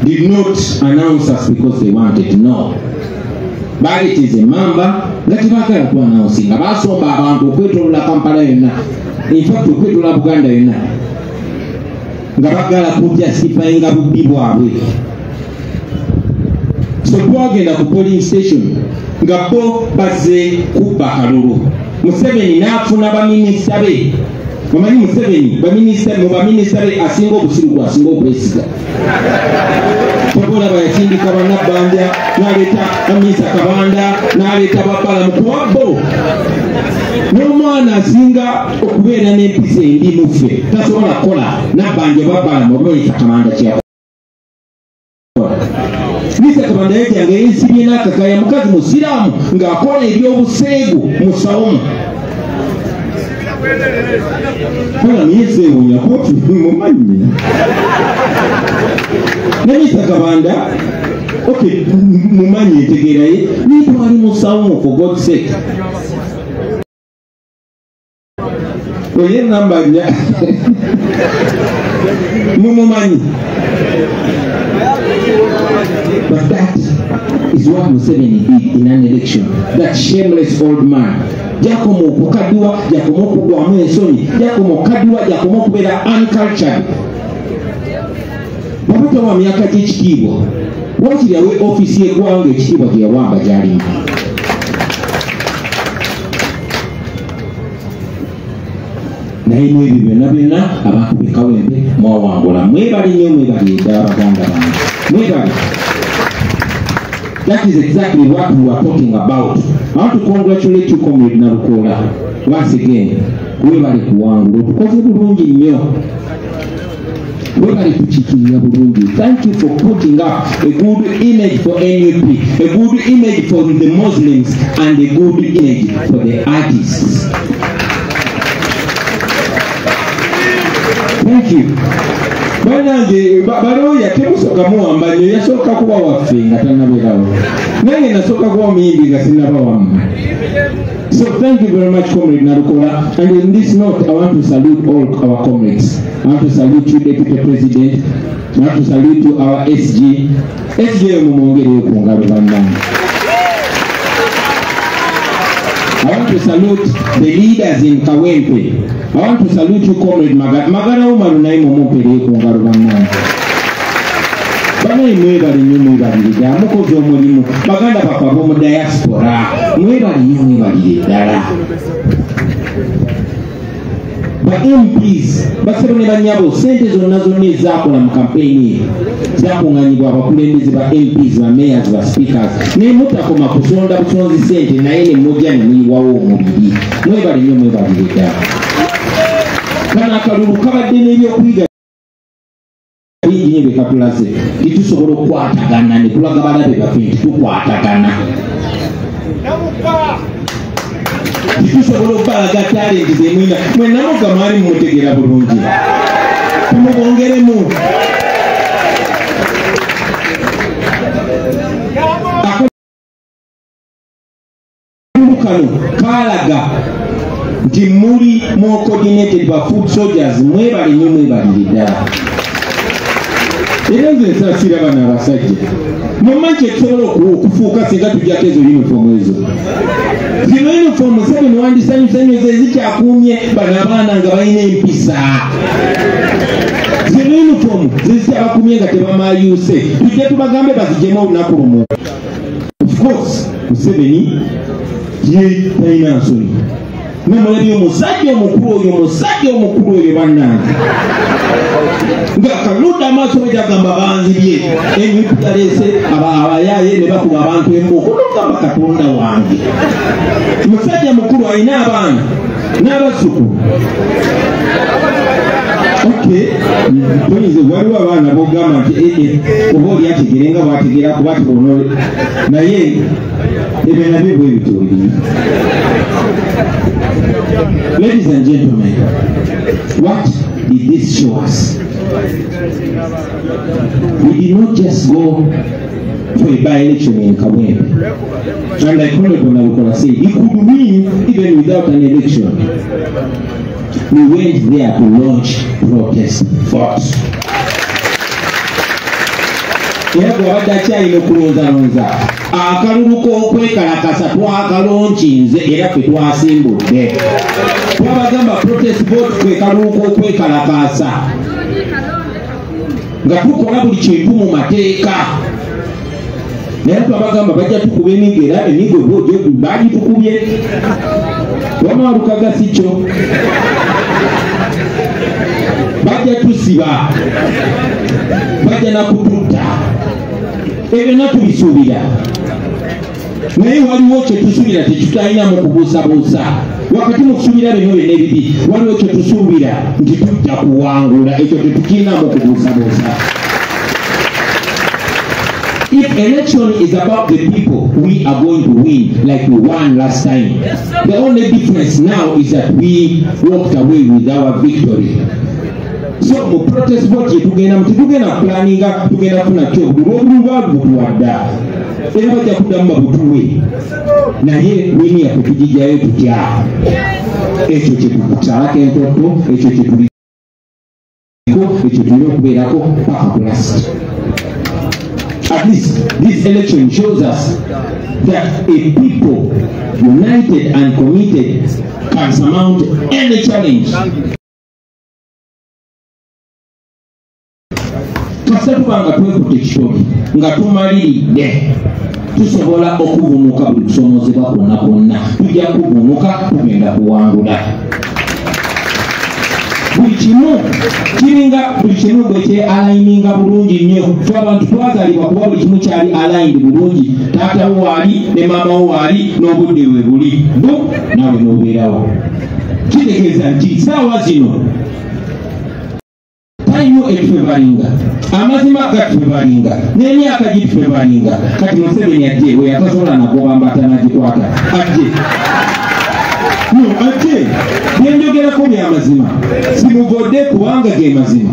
did not announce us because they wanted, no. But it is a member that you are announcing. Abaso abantu okwetolola Kampala yonna. In fact, okwetolola Buganda yonna. Nga bagala kujustifyinga bubbi bwabwe. So twagenda ku polling station nga bo bazze kubba kalulu. Museveni n'afuna baminisita be. Mumanyi Museveni baminisita be asinga obusiru asinga okwesiga. Tobola bayatindika bannabanja n'aleeta baminisita Kabanda n'aleeta babbala mukuwabbo. N'omwana asinga okubeera n'empisa endi muffe tasobola kukola nabbanja babbala mu baminisita Kabanda kyakola. Minisita Kabanda yajjanga yeesibye n'akakaya mukazi musiraamu ng'akola ebyobuseegu musawomu. Kala miezi ya kotu mumanyi. Minisita Kabanda okay mumanyi etegeraye ni twali musawomu for God's sake. Oye namba nya mumanyi. But that is what Museveni did in an election. That shameless old man. Jakomo kukadiwa, Jakomo kugwamu ensoni, Jakomo kadiwa, Jakomo kubera uncultured. Babuta wa miaka ky'ekitiibwa. Wakiri yawe ofisi y'eggwanga ekitiibwa kye yawamba gy'alimu. Naye n'ebyo byonna abantu b'e Kawempe mwawangula. Mwebali nnyo mwebali ddala Baganda bange. Mwebali. That is exactly what we are talking about. I want to congratulate you, Comrade Narukola. Once again, webale kuwangula tukoze bulungi nnyo. Webale tukiikirira bulungi. Thank you for putting up a good image for NUP, a good image for the Muslims, and a good image for the artists. Thank you. Banange baloya temusoka muwamba nyo yasoka kuba waffe nga tannabeerawo. Nange nasoka kuba muyimbi nga sinnaba wamma. So thank you very much, Comrade Narukola. And in this note, I want to salute all our comrades. I want to salute you, Deputy President. I want to salute you, our SG. SG mumongere kungalo bandange. I want to salute the leaders in Kawempe. I want to salute you, Comrade Magara Umaru naimo mupere kungalo bandange. Bana mwebali nnyo mwebalirira mukozi omulimu Baganda papa b'omu diaspora mwebali nnyo mwebalire ddala. Ba MPs basebo ne banyabo sente zonna ezaakola mu kampeyini zaakunganyibwa abakulembeze ba MPs ba mayors ba speakers ne mutakoma kusonda busonzi sente naye ne mujja ne muyiwawo omubiri. Mwebali nnyo mwebalire ddala. Kano akalulu kabadde n'ebyokuyiga bingi nnyo bekatulaze titusobola okukwatagana ne tulaga balabe baffe nti tukwatagana. Titusobola okubalaga talenti zemwina mwena mugga mwali mumutegeera bulungi tumubongeremu. Kano kaalaga nti muli more coordinated ba food soldiers. Mwebali nnyo mwebalire ddala. Era nze nsaasira bano abasajja mumanyi kyetusobola okufuuka singa tujjako ezo uniform ezo. Zino uniform sebe niwandisanyusanyu ezikyakuumye bano abaana nga balina empisa. Zino uniform zezikyabakumye nga tebamayuuse tujje tubagambe baziggyemu olunaku lumu. Of course Museveni ye talina nsonyi. Namulabye omusajja omukulu oyo bannange nga kaludda amaaso bwegyagamba banzibye enyupu yaleese abayaaye ne bakuba abantu embuuko nogamba Katonda wange. Musajja mukulu alina abaana n'abasukulu. Okay, tuyinza waliwo abaana bogamba nti oba oli ategere nga bwategera kuba tibono naye ebyo nabyo bwe bitoli. Ladies and gentlemen, what did this show us? We did not just go for a by-election in Kawempe. And like Honorable Narukola said, he could win even without an election. We went there to launch protest force. era bw'abadde akyalina okulonzalonza akalulu k'okwekalakasa twakalonkinze era ffe twasimbudde twabagamba protest vote kwe kalulu k'okwekalakasa nga tukola buli kintu mu mateeka naye twabagamba bajja tukuba emigo era emigo bagitukubye wamwalukaga si kyo bajja tusiba bajja nakututta ebyo natubisuubira naye waliwo kyetusuubira tekitayinamu kubuusabuusa wakati mu kusuubira bino byonna ebibi waliwo kyetusuubira nti tujja kuwangula ekyo tetukirinamu kubuusabuusa. If election is about the people, we are going to win like we won last time. The only difference now is that we walked away with our victory. So mu protest vote tugenda planninga tugenda kufuna kyo bulungu butuwadda era bajja kuddamu babutuwe naye wini yaffe tugijjayo tutya ekyo kyetukutalako entoto ekyo kyetuliko ekyo tulina okubeerako paka kulasiti. At least this election shows us that a people united and committed can surmount any challenge. Kasatubanga twekutte ekitoli nga tumaliridde tusobola okuvunuka buli kusomozebwa kwonna kwonna tujja kuvunuka tugenda kuwangula buli kimu kiringa buli kimu bwe kyalayininga bulungi nnyo fe abantu twazalibwa kuba buli kimu kyali alayindi bulungi taatawo waali ne maamawo waali n'obudde we buli bo nawe n'obeerawo kitegeeza nti saawa zino tayimu ekifebalinga amazima gatufebalinga n'emyaka gitufebalinga kati Museveni ajje we yatasobola nakobamba atanagikwata ajje no ajje byenjogerako byamazima simuvodde kubanga ge mazima.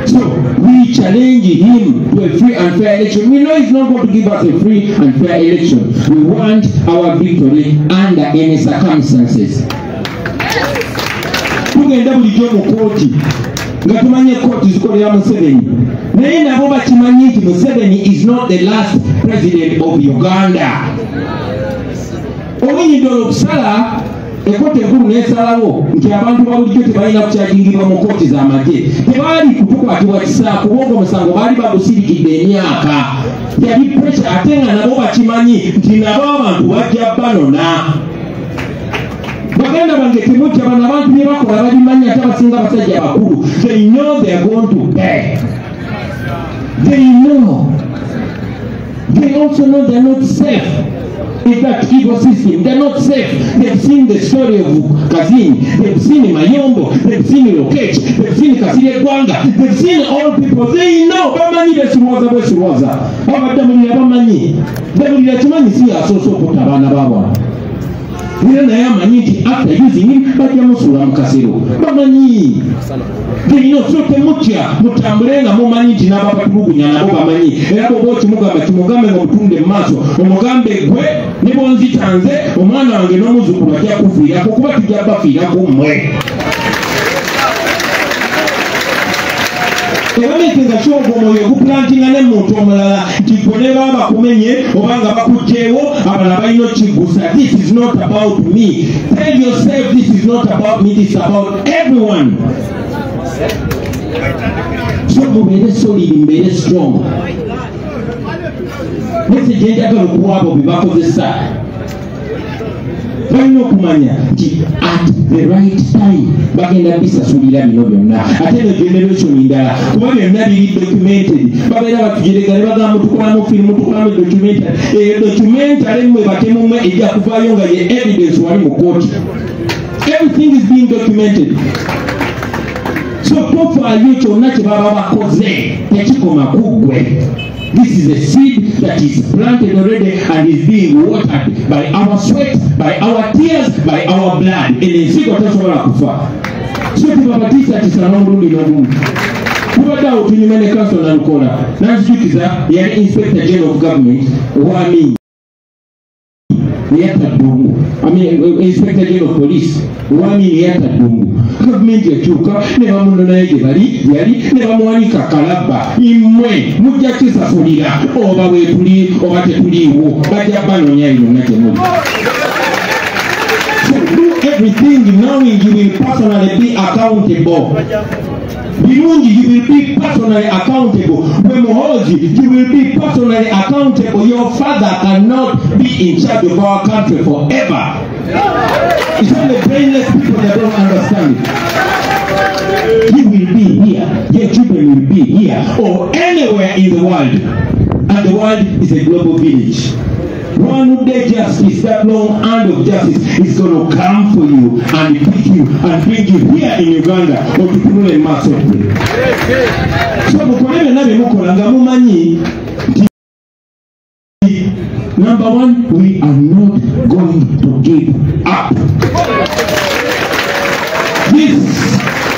So we challenge him to a free and fair election. We know he's not going to give us a free and fair election. We want our victory under any circumstances. Tugenda bulijjo mu kooti nga tumanye kooti zikolera Museveni naye nabo bakimanyi nti Museveni is not the last president of Uganda. Obunyidde okusala ekooti enkulu n'esalawo nti abantu babulijjo tebalina kukyajingibwa mu kooti z'amagye tebaali kutukwatibwa kisaako kubanga omusango baali bagusirikidde emyaka yali pressure ate nga nabo bakimanyi nti nabo abantu bajja banona. Baganda bange temutya bano abantu bye bakola balimanya ate abasinga abasajja bakulu. They know they are going to pay. They know. They also know they are not safe in that evil system. They are not safe. They've seen the story of Kazini. They've seen Mayombo. They've seen Lokech. They've seen Kasile Gwanga. They've seen all people. They know. Bamanyi besiroza. Babadamulira bamanyi. Bamulira kimanyi si asoso okutta abaana baabwe. Nina naye amanyi nti after using him bajja musuula mu kasero bamanyi. Bino so temutya mutambule nga mumanyi nti n'ababatulugunya nabo bamanyi era bw'oba okimugamba kimugambe ng'omutunde mu maaso omugambe gwe ne bw'onzitanze omwana wange n'omuzzukulu ajja kufiirako kuba tujja bafiirako mmwe. Tebaleekenga kyogo omwoyo oguplantinga ne muntu omulala nti gwe baba bakumenye oba nga bakugjeewo abalala balina okigusa. This is not about me. Tell yourself this is not about me, this is about everyone. So mubeere solid, mubeere strong. Message enjagala okuwa abo bye bakozesa balina okumanya nti at the right time bagenda bisasulira bino byonna ate no generation ndala kuba byonna biri documented babeera batujerega ne bagamba tukolamu firimu tukolamu documentary documentary mwe batemu mwe ejja kuvaayo nga ye evidence wali mu kooti. Everything is being documented. So tofaayo kyonna kye baba bakoze tekikoma kuggwe. This is a seed that is planted already and is being watered by our sweat, by our tears, by our blood. Ensigo tasobola kufa. So tubabatiisa tisana omulundi n'ogumu. Tubadde awo tunyuma ne council nalukola. Nanzijukiza yali inspector general of government ow'Aminyi. eyatadungu Inspector General of Police wamini eyatadungu gavumenti ekyuka ne bamunonayo gye bali yali ne bamuwanika kalaba imwe mujja kisasulira oba bwetuli oba tetuliiwo bajja banoonya yonna gyemuli. So do everything knowing you will personally be accountable. Birungi, you will be personally accountable. Bemohoji, you will be personally accountable. Your father cannot be in charge of our country forever. It's only brainless people that don't understand it. You will be here, your children will be here, or anywhere in the world. And the world is a global village. One day justice, that long hand of justice is going to come for you and pick you and bring you here in Uganda or to put a mass of you. So, number one, we are not going to give up. This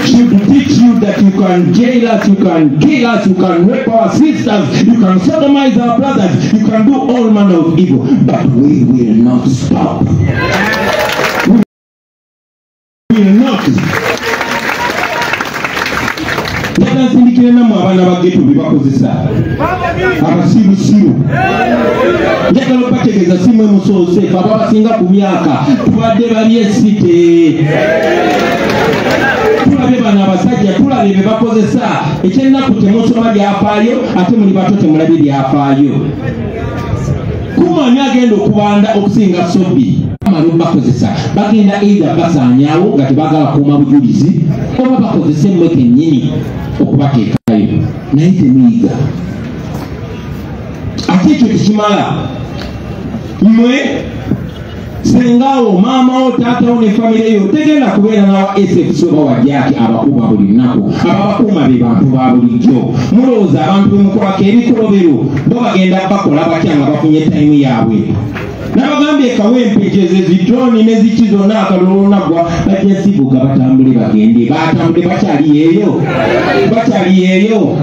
should teach you that you can jail us, you can kill us, you can rape our sisters, you can sodomize our brothers, you can do all manner of evil, but we will not stop. We will not. Njagala nsindikire nammwe abaana ba ghetto bye bakozesa abasirusiru. Njagala obategeeza si mwe musoose fe ababasinga ku myaka tubadde bali esite. Tulabe bano abasajja tulabe be bakozesa ekyennaku temusoma byafaayo ate muli bato temulabe byafaayo. Kumani agenda okubanda okusinga sobi amalu bakozesa bagenda either basaanyaawo nga tebagala kuuma bujulizi oba bakozesa emmwe kennyini okubateekayo naye temuyiga. Ate ekyo tekimala mmwe sengawo maamawo taatawo ne famire yo tegenda kubeera nawa SFC oba wajjaki abakuuma buli nnaku ababakuuma be bantu ba bulijjo. Mulowooza abantu bemukolako ebikolobero bo bagenda bakola batya nga bafunye tayimu yaabwe. Nabagambye kawempejeeze zitoni ne ziki zonna akalulu nagwa bajja zivuga batambule bagende batambule bakyali eyo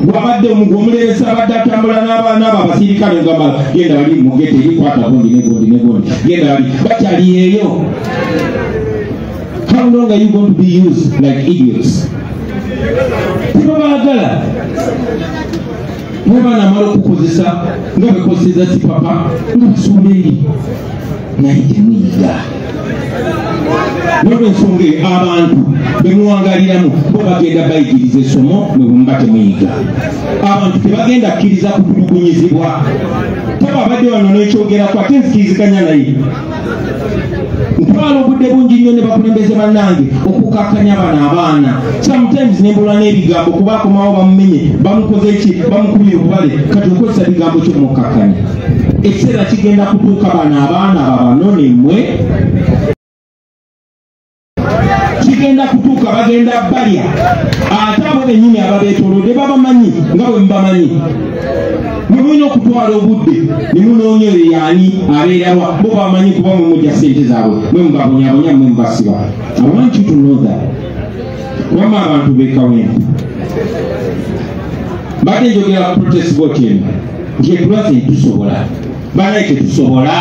bwabadde omugomulesa abadde atambula n'abaana abo abasirikale ngamba genda bali mugete erikwata gondi negondi genda bali bakyali eyo. How long are you going to be used like idiots? Tibabaagala mwebana amala okukozesa nga bekozesa si papa nga basumba eri naye temuyiga. Nolwensonga abantu bemuwangaliramu bo bagenda bayigiriza essomo mwe bwemuba temuyiga. Abantu tebagenda kkiriza kutulugunyizibwa. Taba abadde wano n'ekyogerako ate nzikiriziganya naye. Ntwala obudde bungi nnyo ne bakulembeze bannange okukakkanya bano abaana. Sometimes nembula n'ebigambo kuba akomawo bamumenye bamukoze eki bamukubye obubale kati okozesa bigambo ky'omukakkanya. Ekiseera kigenda kutuuka bano abaana babanone mmwe kigenda kutuuka bagenda balya ate abo bennyini ababeetoolodde babamanyi nga bwe mubamanyi. Mulina okutwala obudde ne munoonya oyo yaani abeerawa bo bamanyi kuba mwe mujja ssente zaabwe mwe mubabonyabonya mwe mubasiba. I want you to know that. Wama abantu beekawempe badde njogera ku protest vote eno nti etulaze tetusobola banaye tetusobola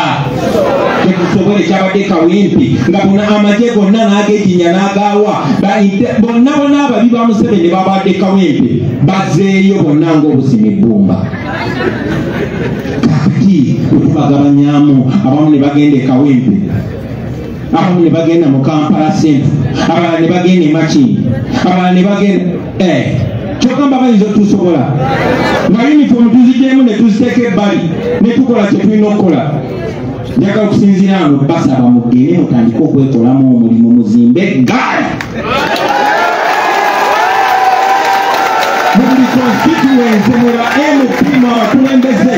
kyabadde kawempe nga bonna amagye gonna n'agejinya n'agaawa bonna ababi ba Museveni babadde kawempe bazeeyo bonna ng'obusima ebbumba. Kakati wetubagabanyamu abamu ne bagenda e Kawempe, abamu ne bagenda mu Kampala Centre, abalala ne bagenda e Makindi, abalala ne bagenda kyogamba bayinza otusobola nga uniform tuzigyemu ne tuziteeka ebbali ne tukola kye tulina okukola. Njagala okusinziira ano basaba mugende mutandike okwekolamu omulimu muzimbe gaali muli constituency mula MP abakulembeze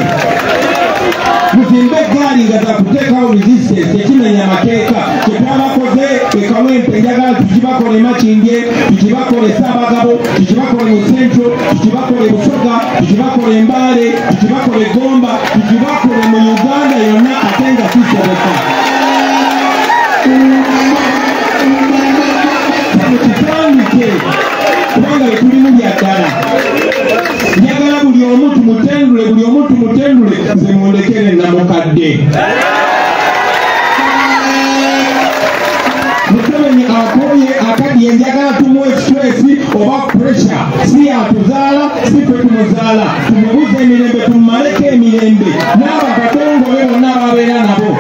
muzimbe gaali nga zakuteekawo resistance ekimenya amateeka kyetwabakoze e Kawempe. Njagala tukibakole Makindye, tukibakole Ssaabagabo, tukibakole mu Central, tukibakole Busoga, tukibakole Mbale, tukibakole Gomba, tukibakole mu Uganda yonna ate nga tusobeka. Mukitandike kubanga betulimu bya ddala. Njagala buli omu tumutendule, nze mundekere namukadde. njagala tumuwe stress oba pressure si atuzaala si ffe tumuzaala tumubuze emirembe tumumaleko emirembe n'abakatongole bonna ababeera nabo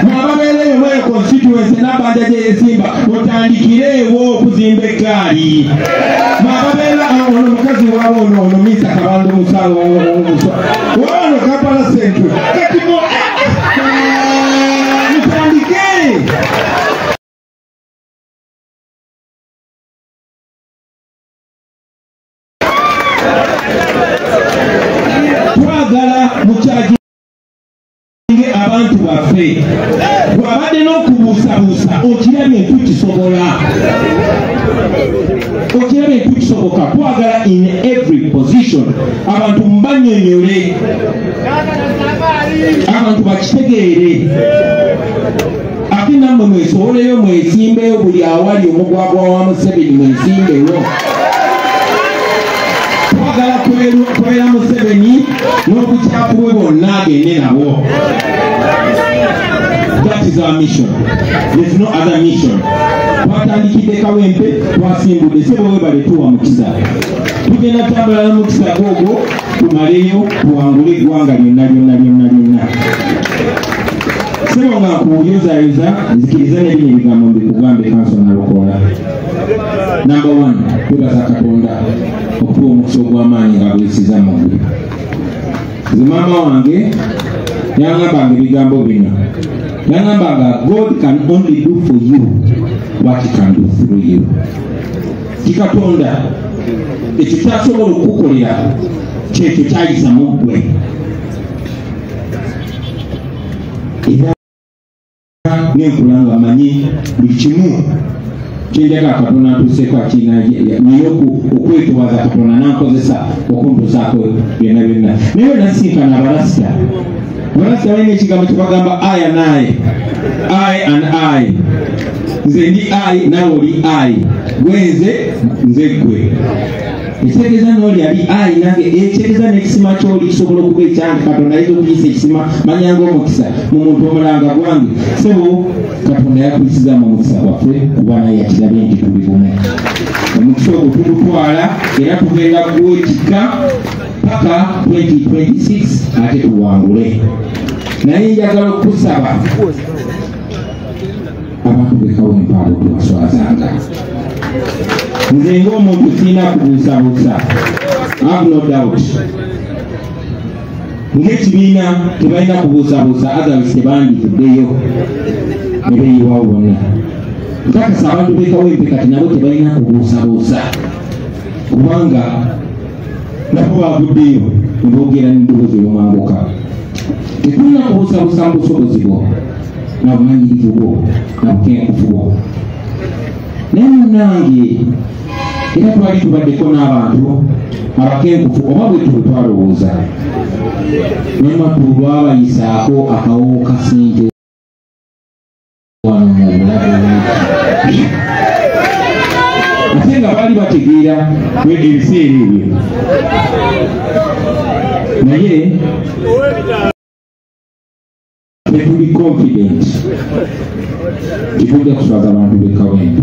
mwababeereyo mweyo constituency n'abanja gye yesimba otandikireewo okuzimba eggaali mwababeera ono mukazi waabo ono misa kabanda omusalo wano Kampala Central kati mutandike twagala mukyaji abantu baffe bw'abadde n'okubuusabuusa okirabye tukisoboka twagala in every position abantu mbanyonyole abantu bakitegeere ate nammwe mwesoboleyo mwesimbeyo buli awali omugwagwa wa Museveni mwesimbeyo twagala kubeera Museveni n'obukyafu bwe bonna agende nabo. That is our mission. There is no other mission. Twatandikidde Kawempe twasimbudde sebo webale tuwa mukisa tugenda tambula mukisa gogo tumaleyo tuwangule eggwanga lyonna sebo nga nkubuulizaayuza nzikiriza n'ebino ebigambo mbikugambe kanso nalokola. Number 1, twebaza Katonda okutuwa omukisa ogw'amaanyi nga bwesiza mugwe. Nze maama wange yangambanga ebigambo bino yangambanga God can only do for you what he can do through you. Kikatonda ekyo kyasobola okukukolera kyekyo kyayisa mu ggwe era nenkulanga manyi buli kimu kyenjaga Katonda ntuuseeko akina nina okwetowaza Katonda nankozesa okuntuusaako byonna naye nasinkana abalasita balina ekigambo kyebagamba I and I nze ndi I nawe oli I gwenze nze gwe ekitegeeza n'oli ali I nange ekitegeeza n'ekisima ky'oli kisobola okuba ekyange Katonda ayinza okuyisa ekisima manyanga omukisa mu muntu omulanga gwange sebo Katonda yakuyisiza mu mukisa gwaffe kuba naye yakirabye nti tuli bumu omukisa ogwo tugutwala era tugenda gwetika paka 2026 ate tuwangule. Naye njagala okusaba abantu b'Kawempe abo tubaswazanga. Nze ng'omuntu sirina kubuusabuusa, I have no doubt. Ng'ekibiina tebalina kubuusabuusa otherwise tebandituddeyo ne beeyiwawo bonna. Nkakasa abantu b'Kawempe kati nabo tebalina kubuusabuusa kubanga nabo baguddeyo ne boogera n'eddoboozi olw'omwanguka. Tetulina kubuusabuusa mu busobozi bwo na bumanyirivu bwo na bukenkufu bwo. Naye munnange era twali tubaddeko n'abantu abakenkufu oba bwe tuwe twalowooza naye makulu lwabayisaako akawo ka ssente wano mu bulabe ate nga baali bategeera ebiseera ebyo naye tetuli confident titujja kuswaza abantu b'Kawempe.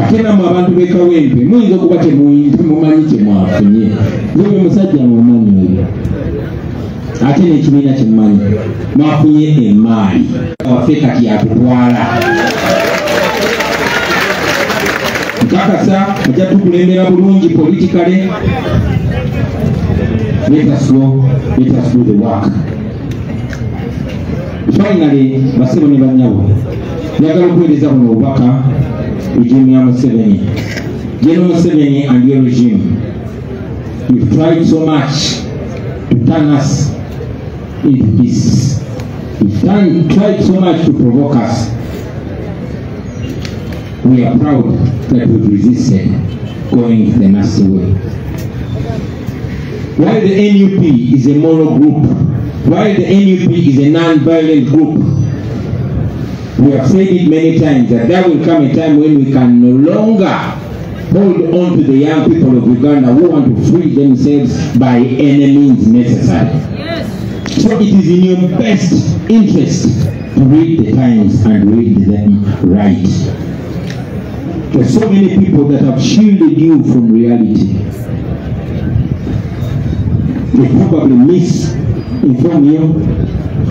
Ate nammwe abantu b'Kawempe muyinza okuba temumanyi kyemwafunye ng'oyo musajja mumanyi oyo ate n'ekibiina kyemumanyi mwafunye emaali waffe kati atutwala nkakasa ajja tukulembera bulungi politically. Let us do the work. Finally, basebo ne banyabo njagala okuweereza buno obubaka regime ya Museveni. General Museveni and your regime, you've tried so much to turn us into pieces. You've tried so much to provoke us. We are proud that we've resisted going the nasty way. While the NUP is a moral group, while the NUP is a non-violent group, we have said it many times that there will come a time when we can no longer hold on to the young people of Uganda who want to free themselves by any means necessary. Yes. So it is in your best interest to read the times and read them right. There's so many people that have shielded you from reality. They probably misinform you,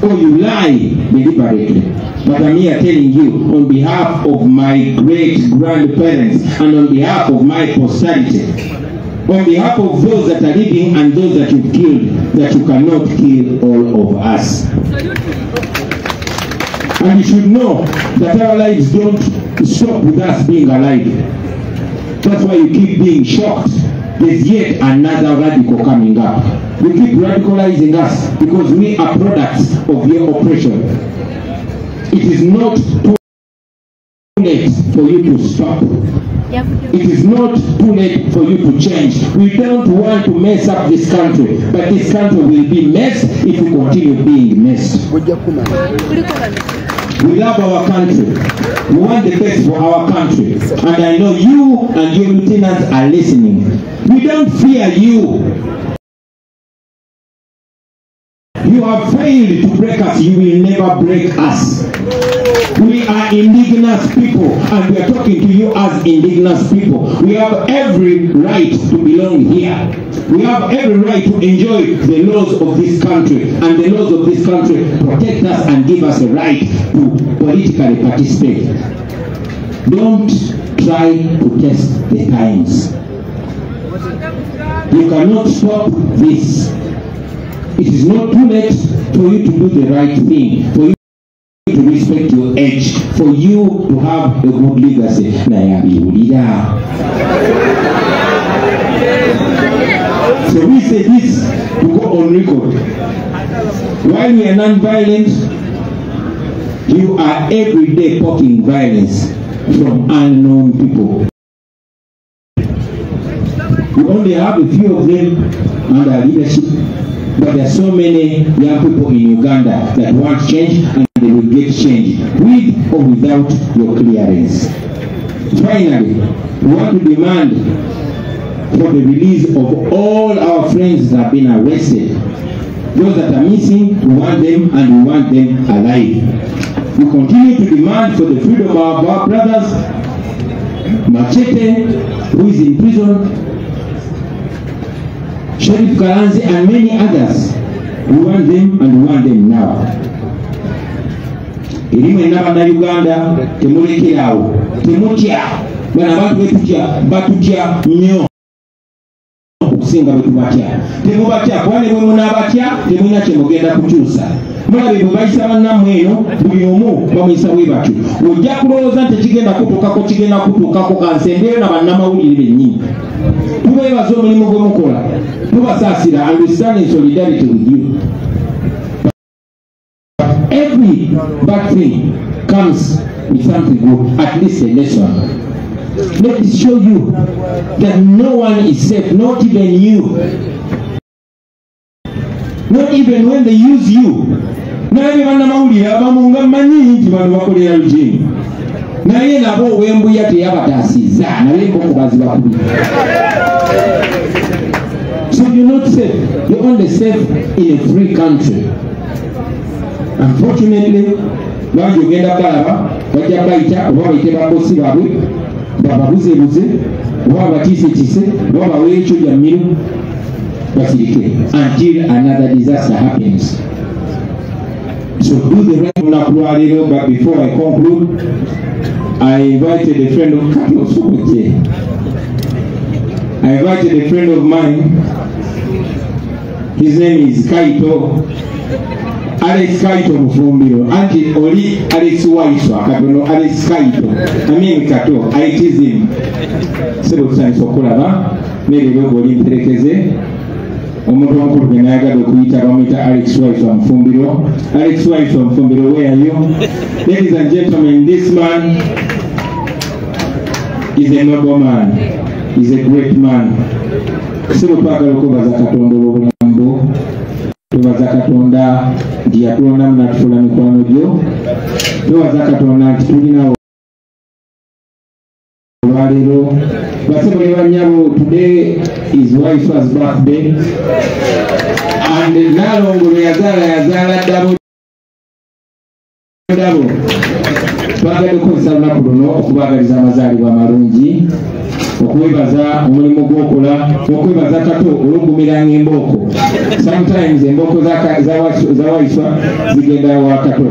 or you lie deliberately. But I'm here telling you, on behalf of my great-grandparents and on behalf of my posterity, on behalf of those that are living and those that you've killed, that you cannot kill all of us. And you should know that our lives don't stop with us being alive. That's why you keep being shocked. There's yet another radical coming up. You keep radicalizing us because we are products of your oppression. It is not too late for you to stop. It is not too late for you to change. We don't want to mess up this country, but this country will be messed if we continue being messed. We love our country. We want the best for our country. And I know you and your lieutenants are listening. We don't fear you. You have failed to break us. You will never break us. We are indigenous people, and we are talking to you as indigenous people. We have every right to belong here. We have every right to enjoy the laws of this country, and the laws of this country protect us and give us a right to politically participate. Don't try to test the times. You cannot stop this. It is not too late for you to do the right thing, for you to respect your age, for you to have a good legacy. So we say this to go on record. While we are non-violent, you are every day poking violence from unknown people. We only have a few of them under leadership, but there are so many young people in Uganda that want change, and they will get change with or without your clearance. Finally, we want to demand for the release of all our friends that have been arrested. Those that are missing, we want them, and we want them alive. We continue to demand for the freedom of our brothers, Machete, who is in prison, Sheriff Kalanzi, and many others. We want them, and we want them now. Elimu n'abana Uganda temulekerawo, temutya. Bano abantu batutya nnyo okusinga bwe tubatya. Temubatya kubanga bwe munaabatya temulina kye mugenda kukyusa. Mulabe bwe bayisa bannammwe eno buli omu bamuyisa bwe batyo. Ojja kulowooza nti kigenda kutuukako kansembeyo na bannamawulire bennyini. Tubeebaza omulimu gwe mukola. Tubasaasira, and we stand in solidarity with you. But every bad thing comes with something good, at least a lesson. Let it show you that no one is safe, not even you. Not even when they use you. Naye bana mawulire abamu nga mmanyi nti bano bakolera Eugene. Naye nabo wembuya teyabataasiza, naye mbokubazi bakubi. So you're not safe. You're only safe in a free country. Unfortunately, now you get a balaba, but you buy it, or you take a bossy babu, Bababuze, or a tise, or a way to your meal, until another disaster happens. So do the right on, but before I conclude, I invited a friend of I invited a friend of mine. His name is Kaito. Alex Kaito Mufumbiro. Auntie Oli Alex Waiswa. Katono Alex Kaito. I mean Kato. I tease him. Several times for Kolaba. Maybe we'll go in Terekeze. Omuntu omukulu gwe nayagala okuyita bamuyita Alex Waiswa Mufumbiro. Alex Waiswa Mufumbiro, where are you? Ladies and gentlemen, this man is a noble man. He's a great man. Sebo twagala okubaza Katonda olw'obulambo, tubaza Katonda nti yatulonda n'atufuula mikwano gyo, tubaza Katonda nti tulinawo olwaleero. Basebo ne bannyabo, today is wife's birthday, and Nalongo lwe yazaala dabo. twagala okukozesa olunaku luno okubagaliza amazaalibwa amalungi, okwebaza omulimu gw'okola, okwebaza Kato olw'okugumiranga embooko. Sometimes embooko za Waiswa zigenda wa Kato.